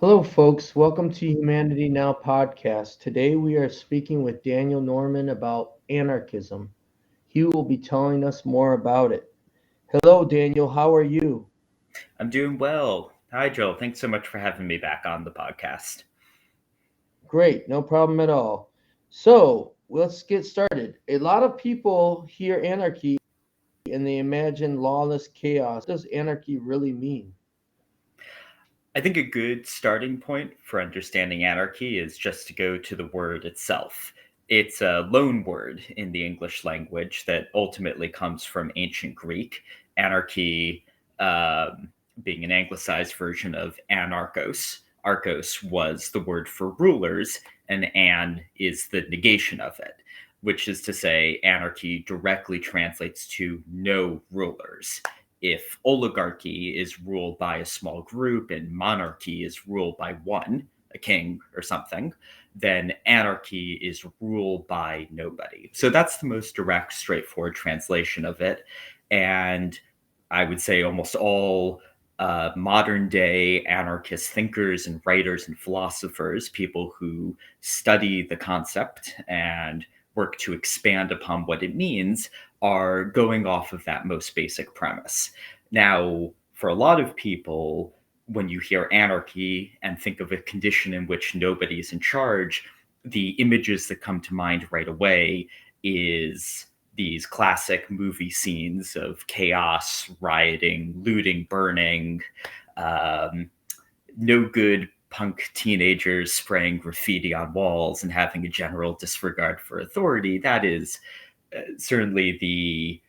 Hello, folks. Welcome to Humanity Now Podcast. Today we are speaking with Daniel Norman about anarchism. He will be telling us more about it. Hello, Daniel. How are you? I'm doing well. Hi, Joel. Thanks so much for having me back on the podcast. Great. No problem at all. So let's get started. A lot of people hear anarchy and they imagine lawless chaos. What does anarchy really mean? I think a good starting point for understanding anarchy is just to go to the word itself. It's a loan word in the English language that ultimately comes from ancient Greek. Anarchy being an anglicized version of anarchos. Archos was the word for rulers, and an is the negation of it, which is to say, anarchy directly translates to no rulers. If oligarchy is ruled by a small group and monarchy is ruled by one, a king or something, then anarchy is ruled by nobody. So that's the most direct, straightforward translation of it. And I would say almost all modern day anarchist thinkers and writers and philosophers, people who study the concept and work to expand upon what it means, are going off of that most basic premise. Now, for a lot of people, when you hear anarchy and think of a condition in which nobody is in charge, the images that come to mind right away is these classic movie scenes of chaos, rioting, looting, burning, um, no good punk teenagers spraying graffiti on walls and having a general disregard for authority. That is certainly the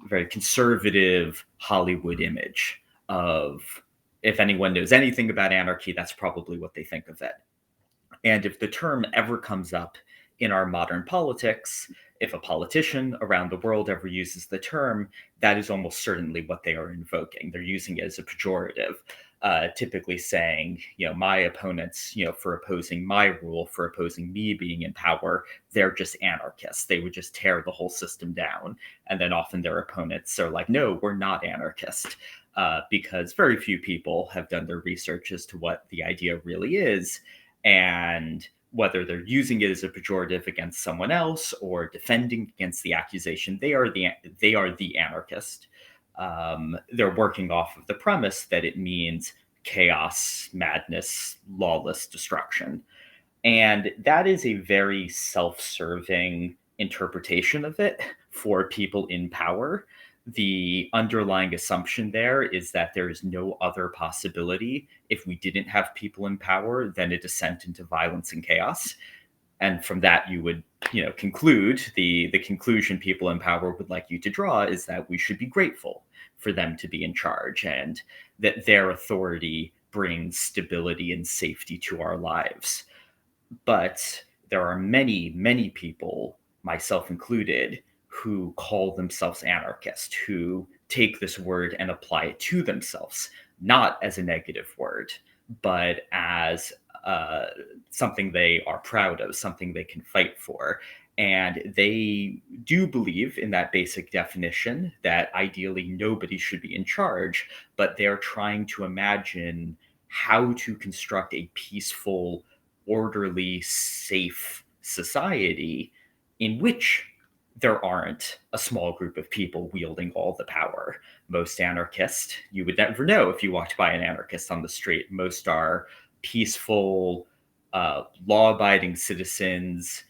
very conservative Hollywood image of, if anyone knows anything about anarchy, that's probably what they think of it. And if the term ever comes up in our modern politics, if a politician around the world ever uses the term, that is almost certainly what they are invoking. They're using it as a pejorative, typically saying, my opponents, for opposing my rule, for opposing me being in power, they're just anarchists. They would just tear the whole system down. And then often their opponents are like, no, we're not anarchist. Because very few people have done their research as to what the idea really is, and whether they're using it as a pejorative against someone else or defending against the accusation, they are the anarchist. They're working off of the premise that it means chaos, madness, lawless destruction. And that is a very self serving interpretation of it for people in power. The underlying assumption there is that there is no other possibility if we didn't have people in power than a descent into violence and chaos. And from that, you would, conclude the conclusion people in power would like you to draw is that we should be grateful for them to be in charge and that their authority brings stability and safety to our lives. But there are many, many people, myself included, who call themselves anarchist, who take this word and apply it to themselves, not as a negative word, but as uh, something they are proud of, something they can fight for. And they do believe in that basic definition that ideally nobody should be in charge, but they're trying to imagine how to construct a peaceful, orderly, safe society in which there aren't a small group of people wielding all the power. Most anarchists, you would never know if you walked by an anarchist on the street. Most are peaceful, law abiding citizens,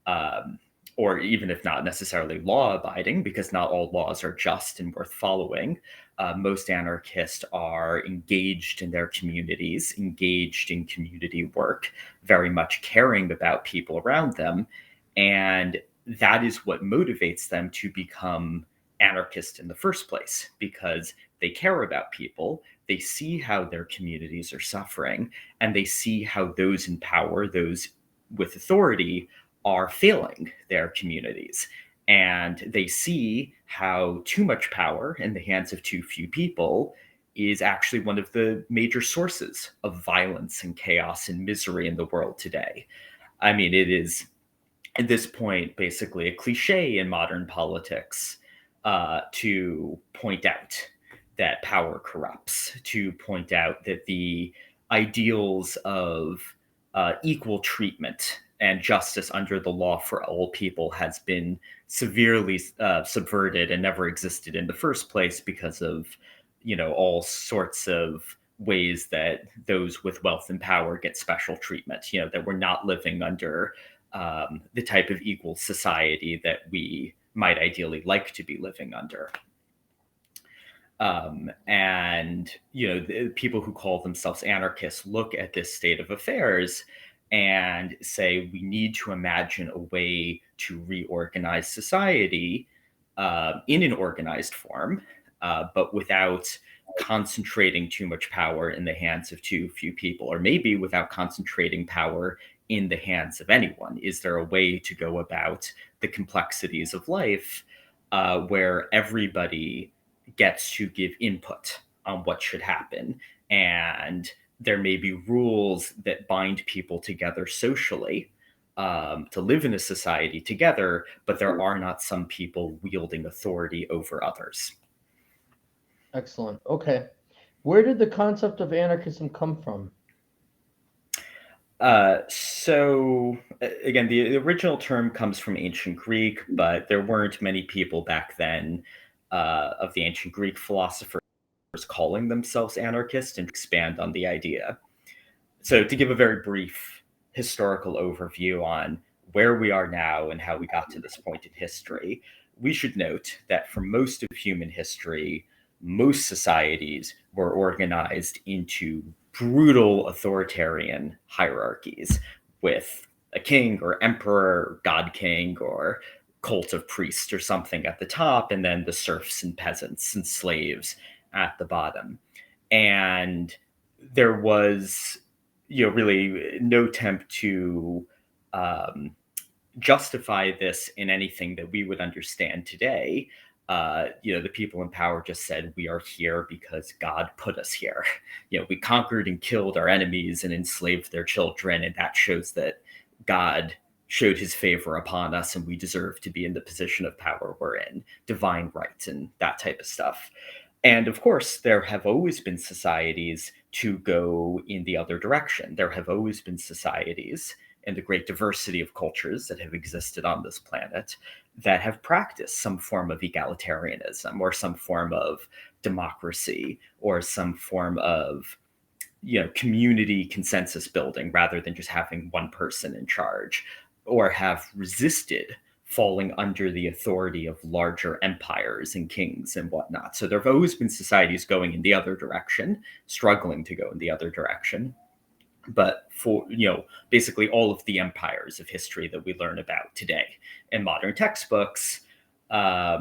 um, or even if not necessarily law abiding, because not all laws are just and worth following. Most anarchists are engaged in their communities, engaged in community work, very much caring about people around them. And that is what motivates them to become anarchist in the first place, because they care about people, they see how their communities are suffering, and they see how those in power, those with authority, are failing their communities. And they see how too much power in the hands of too few people is actually one of the major sources of violence and chaos and misery in the world today. I mean, it is at this point basically a cliche in modern politics to point out that power corrupts, to point out that the ideals of equal treatment and justice under the law for all people has been severely subverted and never existed in the first place because of, all sorts of ways that those with wealth and power get special treatment. That we're not living under the type of equal society that we might ideally like to be living under. And the people who call themselves anarchists look at this state of affairs and say we need to imagine a way to reorganize society in an organized form, but without concentrating too much power in the hands of too few people, or maybe without concentrating power in the hands of anyone. Is there a way to go about the complexities of life where everybody gets to give input on what should happen, and there may be rules that bind people together socially to live in a society together, but there are not some people wielding authority over others. Excellent. Okay. Where did the concept of anarchism come from? Again, the original term comes from ancient Greek, but there weren't many people back then of the ancient Greek philosophers calling themselves anarchists, and expand on the idea. So, to give a very brief historical overview on where we are now and how we got to this point in history, we should note that for most of human history, most societies were organized into brutal authoritarian hierarchies with a king or emperor, or god king, or cult of priests or something at the top, and then the serfs and peasants and slaves at the bottom. And there was, really no attempt to justify this in anything that we would understand today. The people in power just said, we are here because God put us here. We conquered and killed our enemies and enslaved their children, and that shows that God showed his favor upon us and we deserve to be in the position of power we're in, divine right and that type of stuff. And of course, there have always been societies to go in the other direction. There have always been societies and the great diversity of cultures that have existed on this planet that have practiced some form of egalitarianism or some form of democracy or some form of community consensus building rather than just having one person in charge, or have resisted falling under the authority of larger empires and kings and whatnot. So there have always been societies going in the other direction, struggling to go in the other direction. But for, basically all of the empires of history that we learn about today in modern textbooks, it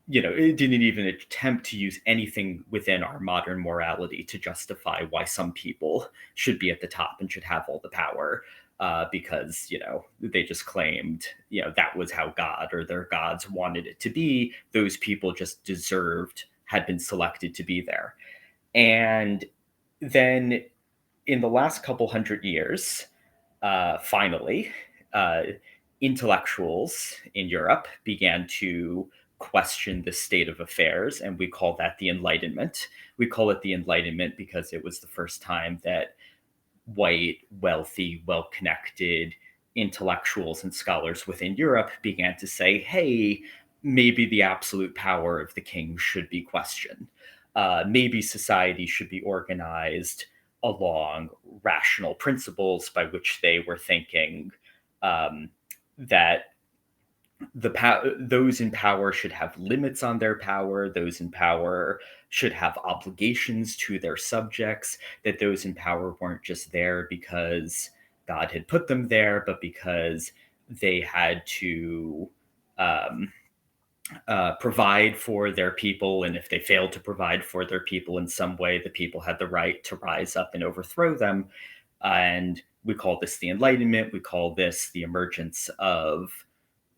didn't even attempt to use anything within our modern morality to justify why some people should be at the top and should have all the power. Because, they just claimed, that was how God or their gods wanted it to be. Those people just had been selected to be there. And then in the last couple hundred years, finally, intellectuals in Europe began to question the state of affairs, and we call that the Enlightenment. We call it the Enlightenment because it was the first time that white, wealthy, well-connected intellectuals and scholars within Europe began to say, hey, maybe the absolute power of the king should be questioned. Maybe society should be organized along rational principles, by which they were thinking that those in power should have limits on their power, those in power should have obligations to their subjects, that those in power weren't just there because God had put them there, but because they had to provide for their people, and if they failed to provide for their people in some way, the people had the right to rise up and overthrow them. And we call this the Enlightenment. We call this the emergence of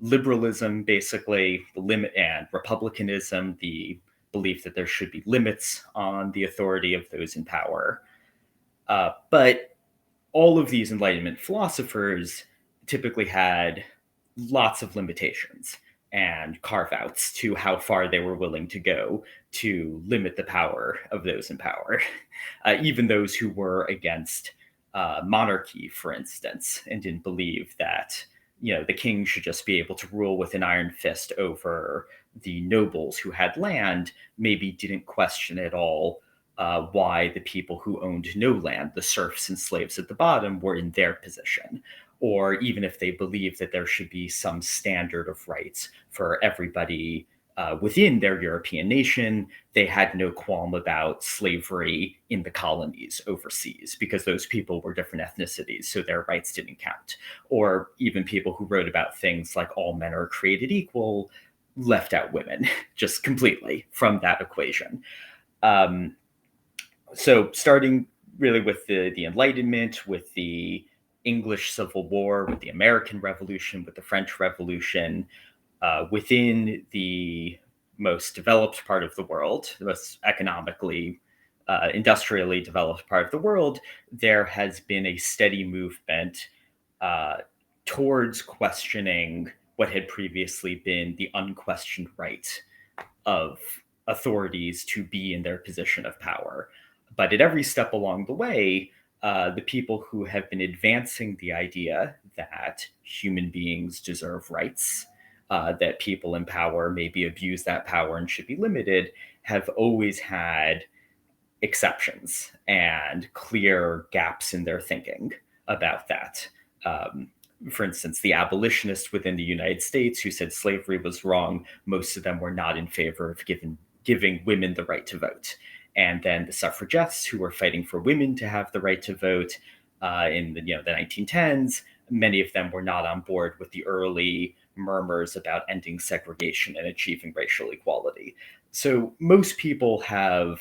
liberalism, basically, the limit, and republicanism, the belief that there should be limits on the authority of those in power. But all of these Enlightenment philosophers typically had lots of limitations. and carve outs to how far they were willing to go to limit the power of those in power. Even those who were against monarchy, for instance, and didn't believe that the king should just be able to rule with an iron fist over the nobles who had land, maybe didn't question at all why the people who owned no land, the serfs and slaves at the bottom, were in their position. Or even if they believed that there should be some standard of rights for everybody within their European nation, they had no qualm about slavery in the colonies overseas because those people were different ethnicities, so their rights didn't count. Or even people who wrote about things like all men are created equal left out women just completely from that equation. So starting really with the Enlightenment, with the English Civil War, with the American Revolution, with the French Revolution, within the most developed part of the world, the most economically, industrially developed part of the world, there has been a steady movement uh, towards questioning what had previously been the unquestioned right of authorities to be in their position of power. But at every step along the way, the people who have been advancing the idea that human beings deserve rights, that people in power maybe abuse that power and should be limited, have always had exceptions and clear gaps in their thinking about that. Um, for instance, the abolitionists within the United States who said slavery was wrong, most of them were not in favor of giving women the right to vote. And then the suffragettes who were fighting for women to have the right to vote in the 1910s, many of them were not on board with the early murmurs about ending segregation and achieving racial equality. So most people have,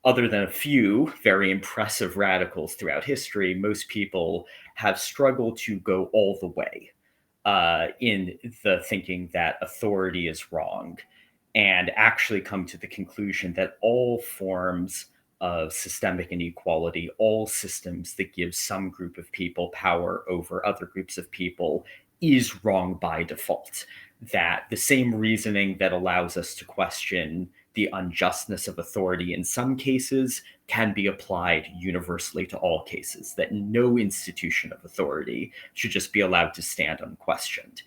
other than a few very impressive radicals throughout history, most people have struggled to go all the way in the thinking that authority is wrong, and actually come to the conclusion that all forms of systemic inequality, all systems that give some group of people power over other groups of people, is wrong by default. That the same reasoning that allows us to question the unjustness of authority in some cases can be applied universally to all cases, that no institution of authority should just be allowed to stand unquestioned.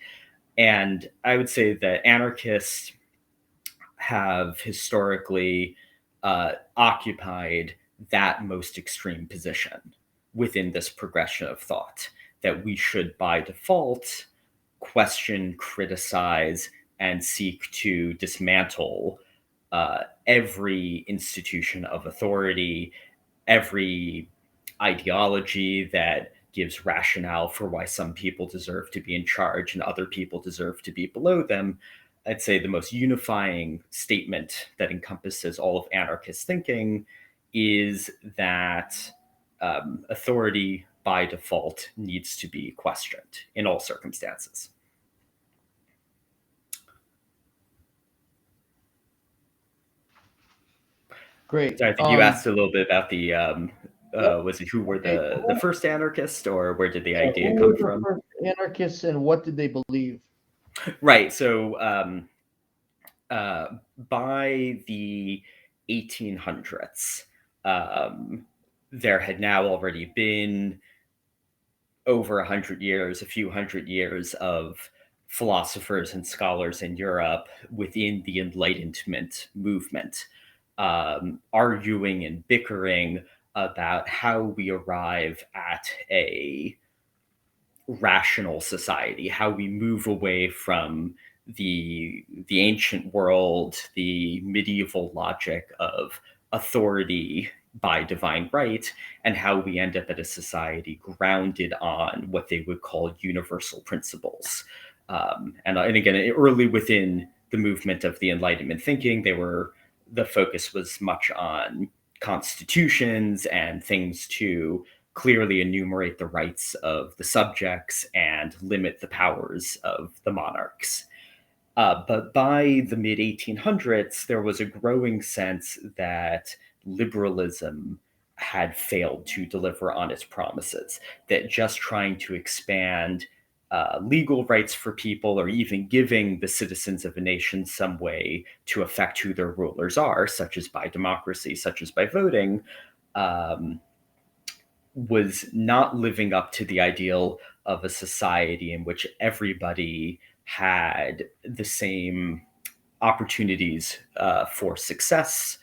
And I would say that anarchists have historically occupied that most extreme position within this progression of thought, that we should by default question, criticize, and seek to dismantle every institution of authority, every ideology that gives rationale for why some people deserve to be in charge and other people deserve to be below them. I'd say the most unifying statement that encompasses all of anarchist thinking is that authority by default needs to be questioned in all circumstances. Great. So I think you asked a little bit about the Yep. was it who were Okay. the first anarchists, or where did the Yeah, idea who come were the from? first anarchists and what did they believe? Right. So uh, by the 1800s, um, there had now already been over 100 years, a few hundred years of philosophers and scholars in Europe within the Enlightenment movement, arguing and bickering about how we arrive at a rational society, how we move away from the ancient world, the medieval logic of authority by divine right, and how we end up at a society grounded on what they would call universal principles. And again, early within the movement of the Enlightenment thinking, the focus was much on constitutions and things to clearly enumerate the rights of the subjects and limit the powers of the monarchs. But by the mid 1800s, there was a growing sense that liberalism had failed to deliver on its promises, that just trying to expand legal rights for people, or even giving the citizens of a nation some way to affect who their rulers are, such as by democracy, such as by voting, um, was not living up to the ideal of a society in which everybody had the same opportunities for success,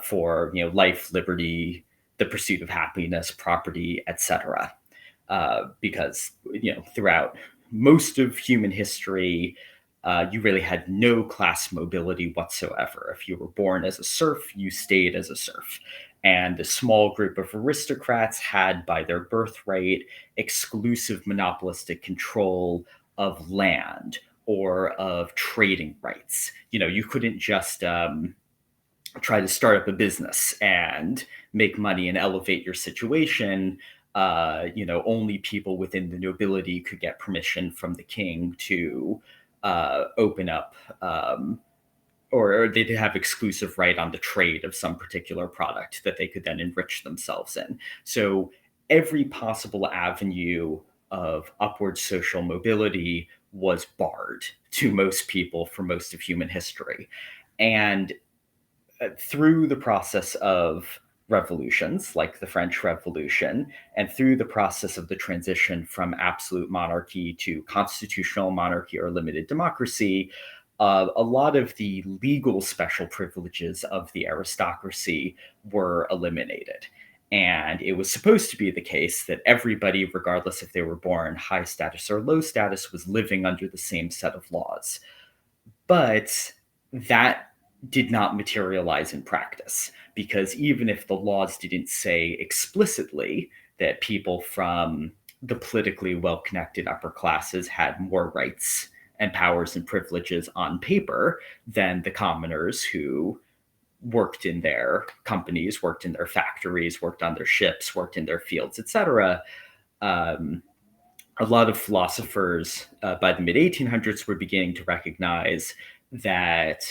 for life, liberty, the pursuit of happiness, property, etc. Because throughout most of human history, you really had no class mobility whatsoever. If you were born as a serf, you stayed as a serf. And a small group of aristocrats had, by their birthright, exclusive monopolistic control of land or of trading rights. You couldn't just try to start up a business and make money and elevate your situation. Only people within the nobility could get permission from the king to open up, or they'd have exclusive right on the trade of some particular product that they could then enrich themselves in. So every possible avenue of upward social mobility was barred to most people for most of human history. And through the process of revolutions like the French Revolution, and through the process of the transition from absolute monarchy to constitutional monarchy or limited democracy, a lot of the legal special privileges of the aristocracy were eliminated. And it was supposed to be the case that everybody, regardless if they were born high status or low status, was living under the same set of laws. But that did not materialize in practice, because even if the laws didn't say explicitly that people from the politically well-connected upper classes had more rights and powers and privileges on paper than the commoners who worked in their companies, worked in their factories, worked on their ships, worked in their fields, etc., a lot of philosophers by the mid 1800s were beginning to recognize that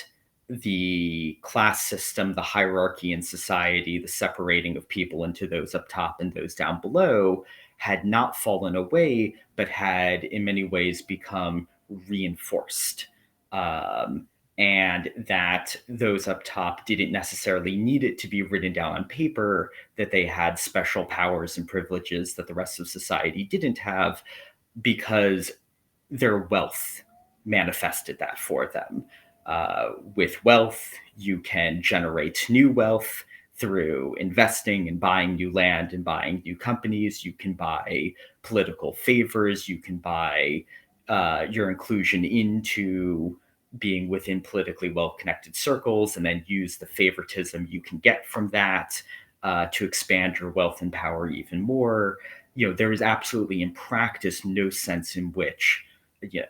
the class system, the hierarchy in society, the separating of people into those up top and those down below, had not fallen away, but had in many ways become reinforced. And that those up top didn't necessarily need it to be written down on paper, that they had special powers and privileges that the rest of society didn't have, because their wealth manifested that for them. With wealth, you can generate new wealth through investing and buying new land and buying new companies. You can buy political favors. You can buy your inclusion into being within politically well-connected circles, and then use the favoritism you can get from that to expand your wealth and power even more. There is absolutely in practice no sense in which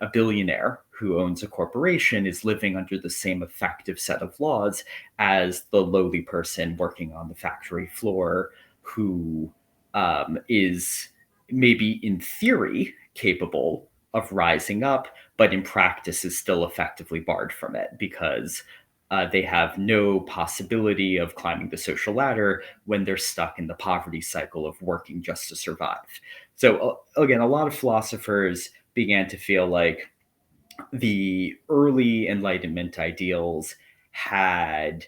a billionaire who owns a corporation is living under the same effective set of laws as the lowly person working on the factory floor, who is maybe in theory capable of rising up, but in practice is still effectively barred from it, because they have no possibility of climbing the social ladder when they're stuck in the poverty cycle of working just to survive. So again, a lot of philosophers began to feel like the early Enlightenment ideals had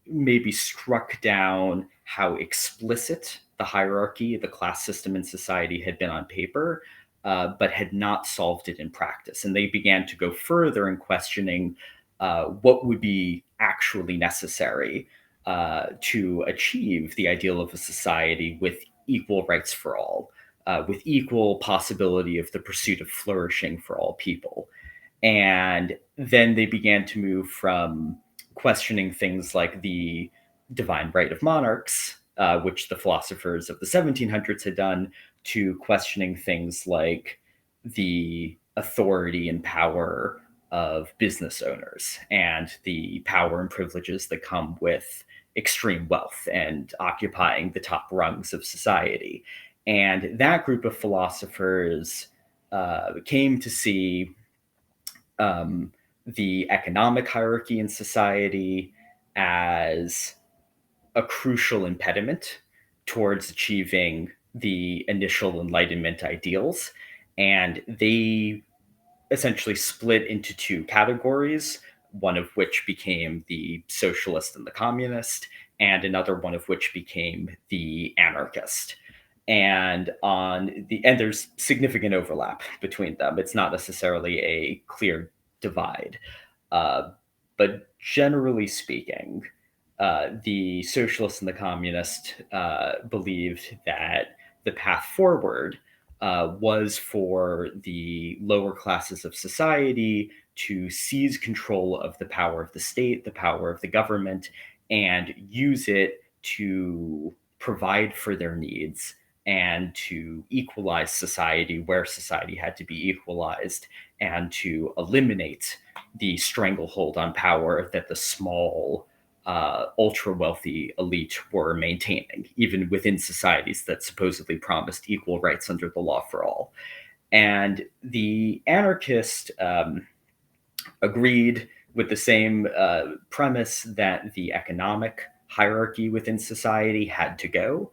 maybe struck down how explicit the hierarchy, the class system in society had been on paper, but had not solved it in practice. And they began to go further in questioning what would be actually necessary to achieve the ideal of a society with equal rights for all, with equal possibility of the pursuit of flourishing for all people. And then they began to move from questioning things like the divine right of monarchs, which the philosophers of the 1700s had done, to questioning things like the authority and power of business owners and the power and privileges that come with extreme wealth and occupying the top rungs of society. And that group of philosophers came to see the economic hierarchy in society as a crucial impediment towards achieving the initial Enlightenment ideals. and they essentially split into two categories, one of which became the socialist and the communist, and another one of which became the anarchist. And there's significant overlap between them. It's not necessarily a clear divide, uh, but generally speaking, the socialist and the communist believed that the path forward was for the lower classes of society to seize control of the power of the state, the power of the government, and use it to provide for their needs and to equalize society where society had to be equalized, and to eliminate the stranglehold on power that the small ultra wealthy elite were maintaining, even within societies that supposedly promised equal rights under the law for all. And the anarchist agreed with the same premise that the economic hierarchy within society had to go,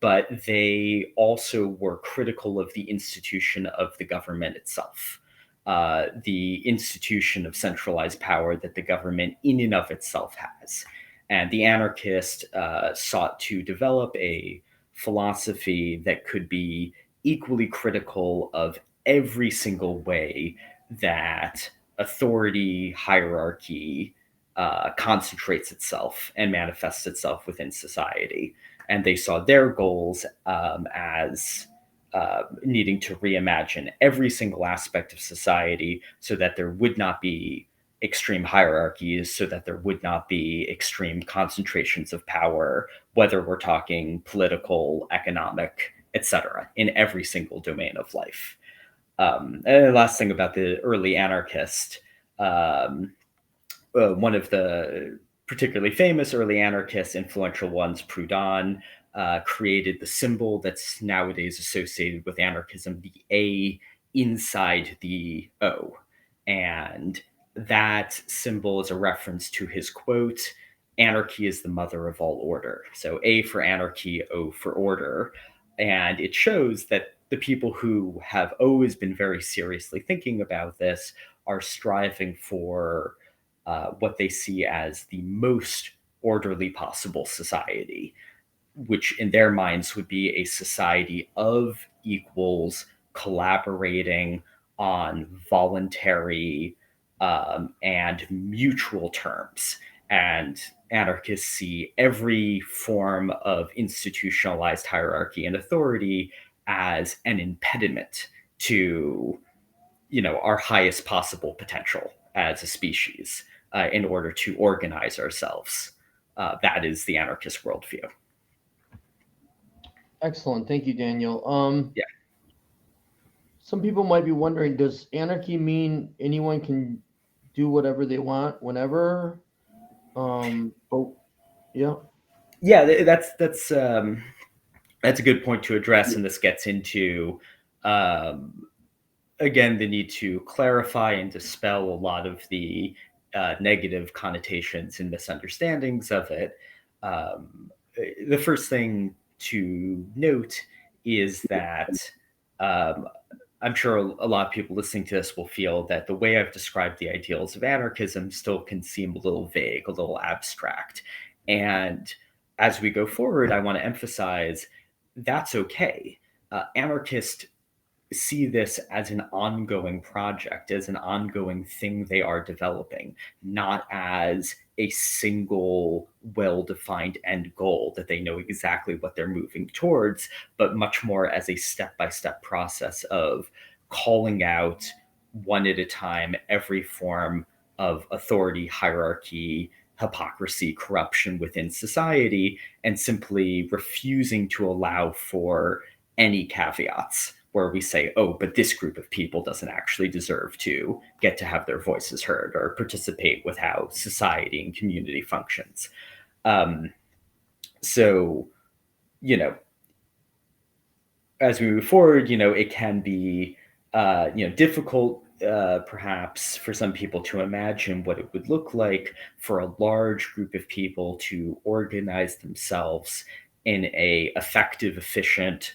but they also were critical of the institution of the government itself. The institution of centralized power that the government in and of itself has. And the anarchist sought to develop a philosophy that could be equally critical of every single way that authority hierarchy concentrates itself and manifests itself within society. And they saw their goals as needing to reimagine every single aspect of society so that there would not be extreme hierarchies, so that there would not be extreme concentrations of power, whether we're talking political, economic, etc., in every single domain of life. And the last thing about the early anarchist, one of the particularly famous early anarchists, influential ones, Proudhon, created the symbol that's nowadays associated with anarchism, the A inside the O. And that symbol is a reference to his quote, "Anarchy is the mother of all order." So A for anarchy, O for order. And it shows that the people who have always been very seriously thinking about this are striving for what they see as the most orderly possible society, which in their minds would be a society of equals collaborating on voluntary and mutual terms. And anarchists see every form of institutionalized hierarchy and authority as an impediment to, our highest possible potential as a species in order to organize ourselves. That is the anarchist worldview. Excellent. Thank you, Daniel. Yeah. Some people might be wondering, does anarchy mean anyone can do whatever they want whenever? But yeah. Yeah, that's a good point to address, and this gets into um, again the need to clarify and dispel a lot of the negative connotations and misunderstandings of it. The first thing to note is that um, I'm sure a lot of people listening to this will feel that the way I've described the ideals of anarchism still can seem a little vague, a little abstract. And as we go forward, I want to emphasize that's okay. Anarchists see this as an ongoing project, as an ongoing thing they are developing, not as a single well defined end goal that they know exactly what they're moving towards, but much more as a step by step process of calling out one at a time every form of authority, hierarchy, hypocrisy, corruption within society, and simply refusing to allow for any caveats where we say, oh, but this group of people doesn't actually deserve to get to have their voices heard or participate with how society and community functions. Um, so, you know, as we move forward, it can be, difficult perhaps for some people to imagine what it would look like for a large group of people to organize themselves in a effective, efficient,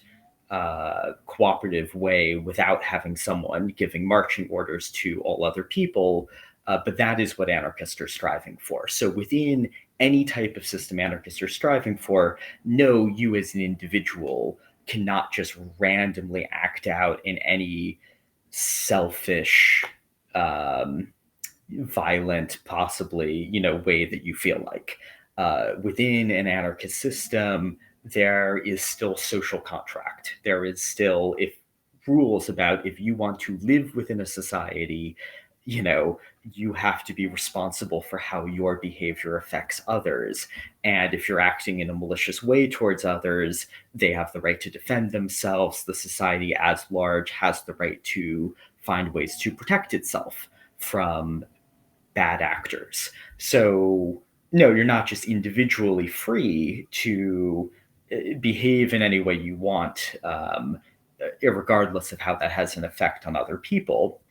cooperative way without having someone giving marching orders to all other people. But that is what anarchists are striving for. So within any type of system anarchists are striving for, no, you as an individual cannot just randomly act out in any selfish, violent, possibly, way that you feel like. Within an anarchist system, there is still social contract. There is still if rules about if you want to live within a society, you have to be responsible for how your behavior affects others. And if you're acting in a malicious way towards others, they have the right to defend themselves. The society as large has the right to find ways to protect itself from bad actors. So, no, you're not just individually free to behave in any way you want, regardless of how that has an effect on other people.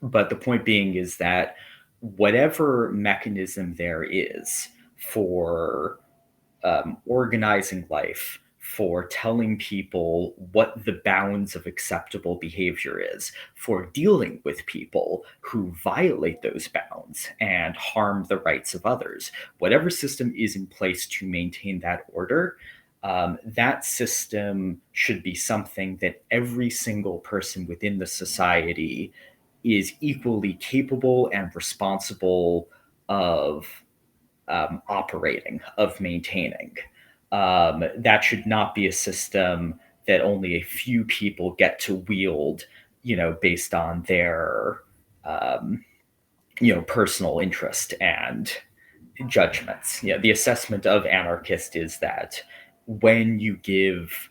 But the point being is that whatever mechanism there is for organizing life, for telling people what the bounds of acceptable behavior is, for dealing with people who violate those bounds and harm the rights of others. Whatever system is in place to maintain that order, that system should be something that every single person within the society is equally capable and responsible of operating, of maintaining. That should not be a system that only a few people get to wield, based on their, um, personal interest and judgments. The assessment of anarchist is that when you give,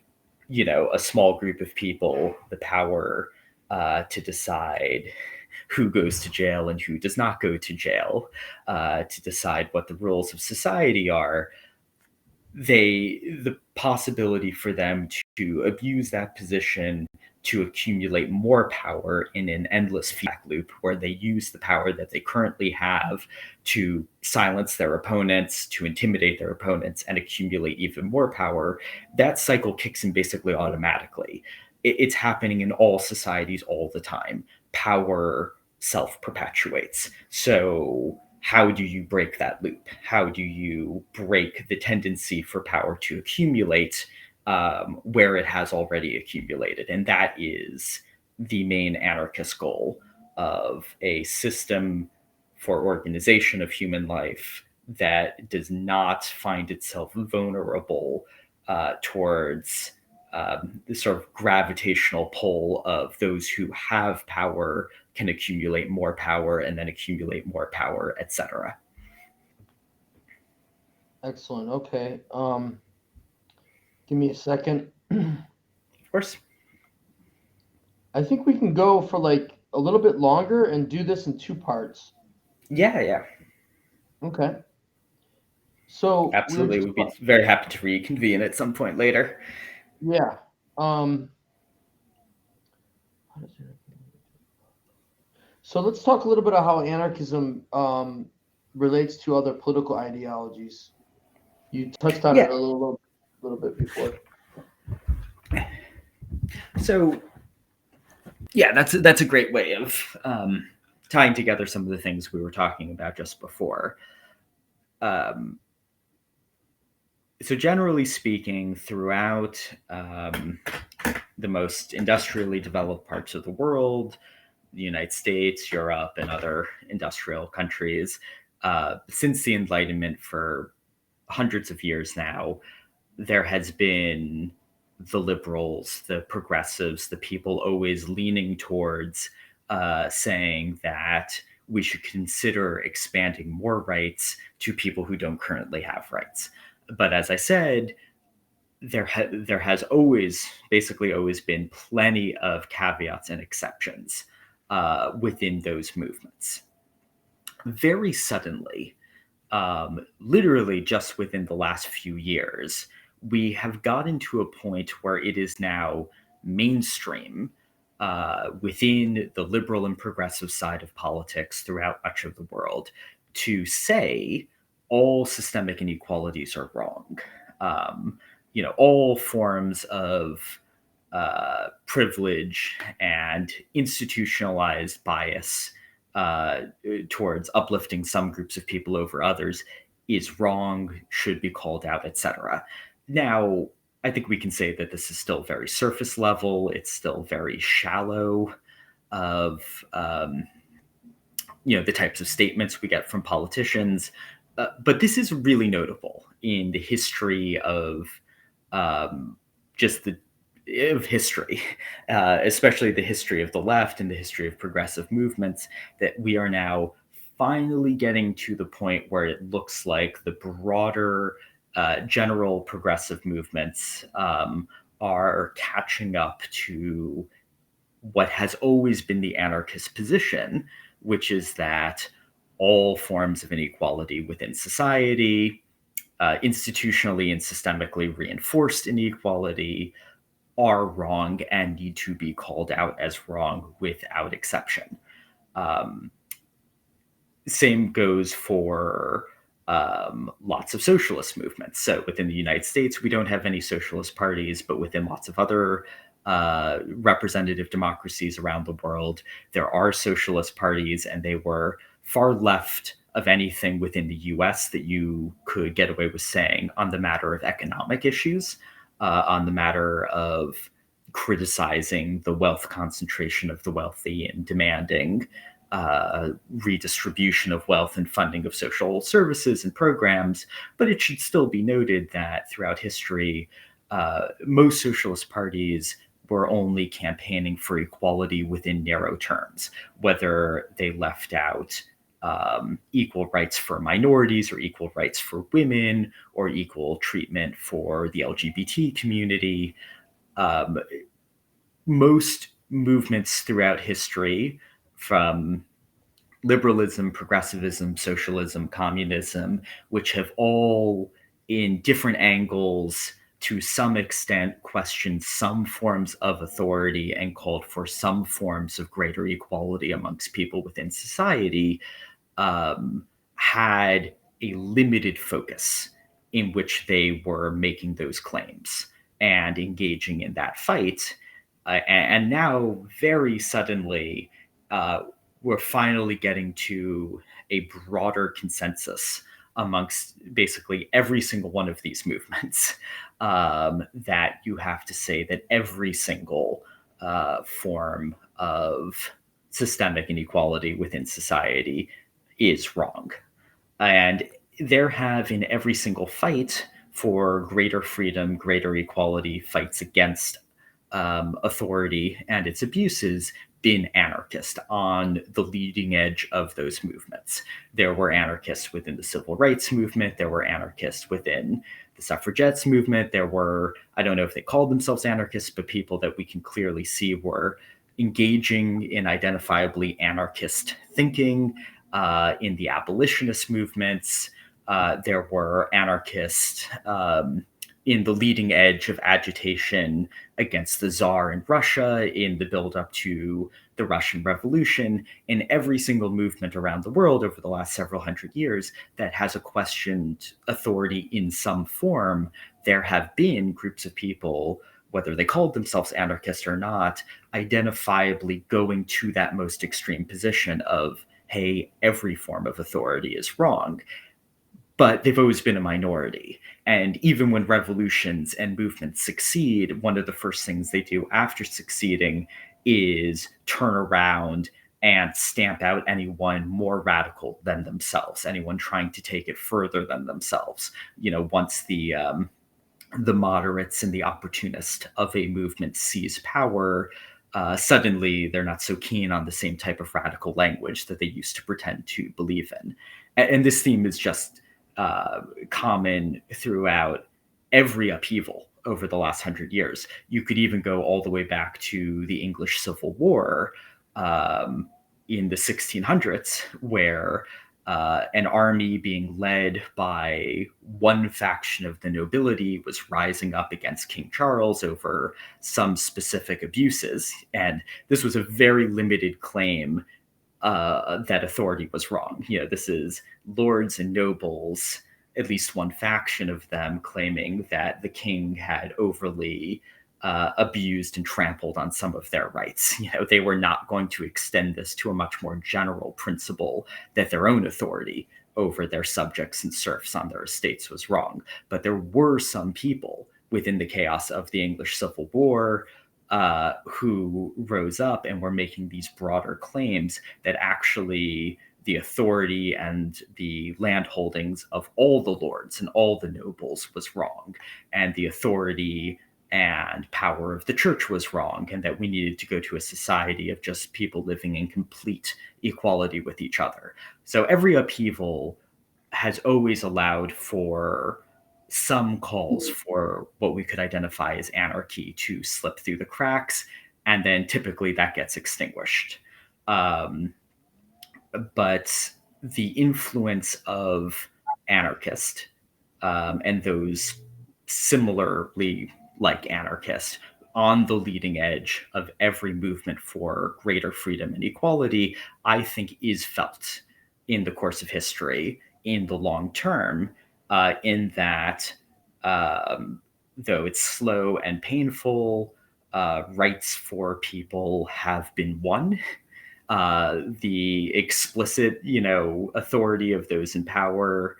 a small group of people the power to decide who goes to jail and who does not go to jail, to decide what the rules of society are, the possibility for them to abuse that position to accumulate more power in an endless feedback loop where they use the power that they currently have to silence their opponents, to intimidate their opponents, and accumulate even more power. That cycle kicks in basically automatically. It's happening in all societies all the time. Power self-perpetuates. So how do you break that loop? How do you break the tendency for power to accumulate where it has already accumulated? And that is the main anarchist goal of a system for organization of human life that does not find itself vulnerable towards the sort of gravitational pull of those who have power can accumulate more power and then accumulate more power, etc. Excellent. Okay. Give me a second. Of course. I think we can go for like a little bit longer and do this in two parts. Yeah. Okay. So we were Absolutely. just We'd be very happy to reconvene at some point later. yeah. So let's talk a little bit about how anarchism relates to other political ideologies. You touched on it Yeah. a little bit before. So, yeah, that's a great way of tying together some of the things we were talking about just before. So generally speaking, throughout the most industrially developed parts of the world, the United States, Europe, and other industrial countries, since the Enlightenment for hundreds of years now, there has been the liberals, the progressives, the people always leaning towards saying that we should consider expanding more rights to people who don't currently have rights. But as I said, there has basically always been plenty of caveats and exceptions within those movements. Very suddenly, literally just within the last few years, we have gotten to a point where it is now mainstream within the liberal and progressive side of politics throughout much of the world to say all systemic inequalities are wrong. All forms of privilege and institutionalized bias towards uplifting some groups of people over others is wrong, should be called out, etc. Now, I think we can say that this is still very surface level. It's still very shallow of the types of statements we get from politicians. But this is really notable in the history of just the of history, especially the history of the left and the history of progressive movements, that we are now finally getting to the point where it looks like the broader general progressive movements are catching up to what has always been the anarchist position, which is that all forms of inequality within society, institutionally and systemically reinforced inequality, are wrong and need to be called out as wrong without exception. Same goes for lots of socialist movements. So within the United States, we don't have any socialist parties, but within lots of other representative democracies around the world, there are socialist parties, and they were far left of anything within the US that you could get away with saying on the matter of economic issues, on the matter of criticizing the wealth concentration of the wealthy and demanding redistribution of wealth and funding of social services and programs. But it should still be noted that throughout history, most socialist parties were only campaigning for equality within narrow terms, whether they left out equal rights for minorities or equal rights for women or equal treatment for the LGBT community. Most movements throughout history, from liberalism, progressivism, socialism, communism, which have all in different angles to some extent questioned some forms of authority and called for some forms of greater equality amongst people within society, had a limited focus in which they were making those claims and engaging in that fight. And now, very suddenly, we're finally getting to a broader consensus amongst basically every single one of these movements, that you have to say that every single form of systemic inequality within society is wrong. And there have, in every single fight for greater freedom, greater equality, fights against authority and its abuses, been anarchist on the leading edge of those movements. There were anarchists within the civil rights movement. There were anarchists within the suffragettes movement. There were, I don't know if they called themselves anarchists, but people that we can clearly see were engaging in identifiably anarchist thinking. In the abolitionist movements, there were anarchists in the leading edge of agitation against the Tsar in Russia, in the buildup to the Russian Revolution. In every single movement around the world over the last several hundred years that has a questioned authority in some form, there have been groups of people, whether they called themselves anarchist or not, identifiably going to that most extreme position of, hey, every form of authority is wrong. But they've always been a minority. And even when revolutions and movements succeed, one of the first things they do after succeeding is turn around and stamp out anyone more radical than themselves, anyone trying to take it further than themselves. Once the moderates and the opportunists of a movement seize power, suddenly they're not so keen on the same type of radical language that they used to pretend to believe in. And this theme is just common throughout every upheaval over the last 100 years. You could even go all the way back to the English Civil War in the 1600s, where an army being led by one faction of the nobility was rising up against King Charles over some specific abuses. And this was a very limited claim that authority was wrong. This is lords and nobles, at least one faction of them, claiming that the king had overly abused and trampled on some of their rights. They were not going to extend this to a much more general principle that their own authority over their subjects and serfs on their estates was wrong. But there were some people within the chaos of the English Civil War who rose up and were making these broader claims that actually the authority and the land holdings of all the lords and all the nobles was wrong, and the authority and power of the church was wrong, and that we needed to go to a society of just people living in complete equality with each other. So every upheaval has always allowed for some calls for what we could identify as anarchy to slip through the cracks, and then typically that gets extinguished. Um, but the influence of anarchist and those similarly like anarchist on the leading edge of every movement for greater freedom and equality, I think is felt in the course of history in the long term, in that though it's slow and painful, rights for people have been won. The explicit, authority of those in power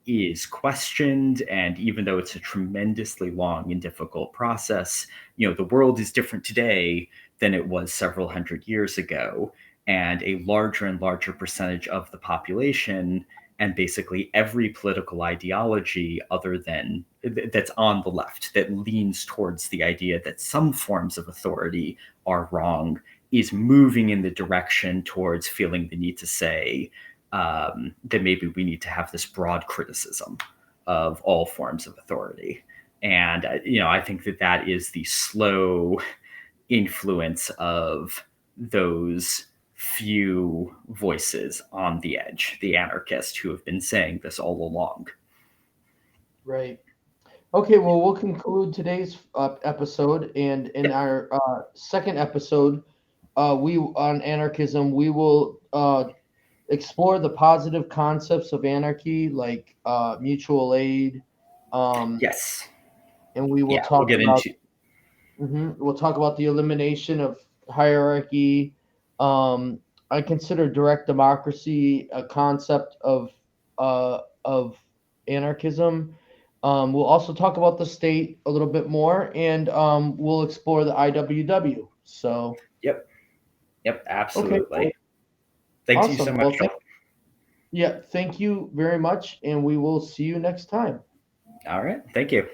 is questioned, and even though it's a tremendously long and difficult process, the world is different today than it was several hundred years ago, and a larger and larger percentage of the population and basically every political ideology other than that's on the left that leans towards the idea that some forms of authority are wrong is moving in the direction towards feeling the need to say that maybe we need to have this broad criticism of all forms of authority. And, I think that is the slow influence of those few voices on the edge, the anarchists who have been saying this all along. Right. Okay, well, we'll conclude today's episode, and in Yep. our second episode, we on anarchism, we will explore the positive concepts of anarchy, like mutual aid, um, Yes. and we will Yeah, we'll talk get about into. we'll talk about the elimination of hierarchy. Um, I consider direct democracy a concept of anarchism. We'll also talk about the state a little bit more, and we'll explore the IWW. So, Yep. Yep. okay, well, Absolutely. Thank you so awesome. much, Well, Joel. yeah, thank you very much, and we will see you next time. All right. Thank you.